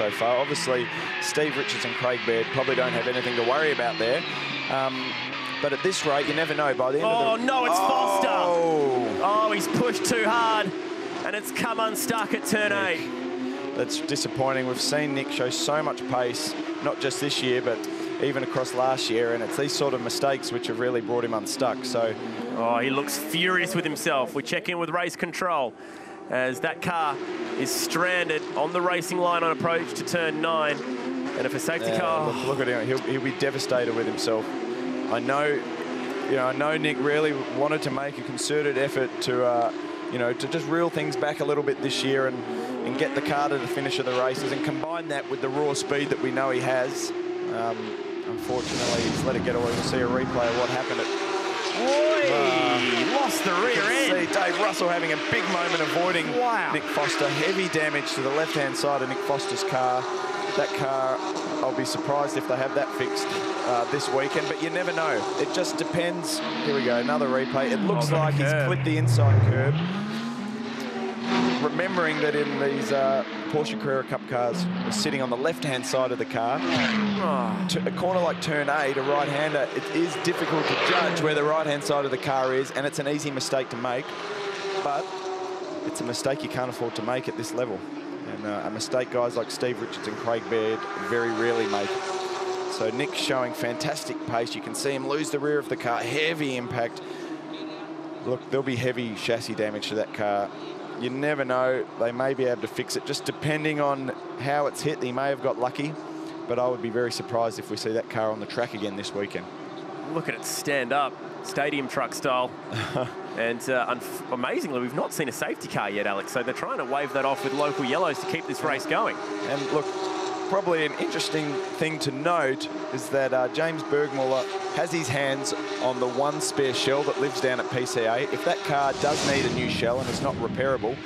so far. Obviously, Steve Richards and Craig Baird probably don't have anything to worry about there. But at this rate, you never know. By the end of the... Oh, no, it's Foster. Oh, he's pushed too hard, and it's come unstuck at turn 8. That's disappointing. We've seen Nick show so much pace, not just this year, but even across last year, and it's these sort of mistakes which have really brought him unstuck. So, oh, he looks furious with himself. We check in with race control as that car is stranded on the racing line on approach to turn 9. And if a safety car... Look at him. He'll be devastated with himself. I know Nick really wanted to make a concerted effort to, to just reel things back a little bit this year and get the car to the finish of the races and combine that with the raw speed that we know he has. Unfortunately, he's let it get away. We'll see a replay of what happened. He lost the rear end. See Dave Russell having a big moment avoiding Nick Foster. Heavy damage to the left-hand side of Nick Foster's car. That car, I'll be surprised if they have that fixed this weekend, but you never know. It just depends. Here we go, another replay. It looks like he's clipped the inside curb. Remembering that in these Porsche Carrera Cup cars, we're sitting on the left-hand side of the car. A corner like turn 8, a right-hander, it is difficult to judge where the right-hand side of the car is, and it's an easy mistake to make, but it's a mistake you can't afford to make at this level. And a mistake guys like Steve Richards and Craig Baird very rarely make. So Nick's showing fantastic pace. You can see him lose the rear of the car, heavy impact. Look, there'll be heavy chassis damage to that car. You never know, they may be able to fix it, just depending on how it's hit. He may have got lucky, but I would be very surprised if we see that car on the track again this weekend. Look at it stand up, stadium truck style. And amazingly, we've not seen a safety car yet, Alex, so they're trying to wave that off with local yellows to keep this race going. And look, probably an interesting thing to note is that James Bergmuller has his hands on the one spare shell that lives down at PCA. If that car does need a new shell and it's not repairable,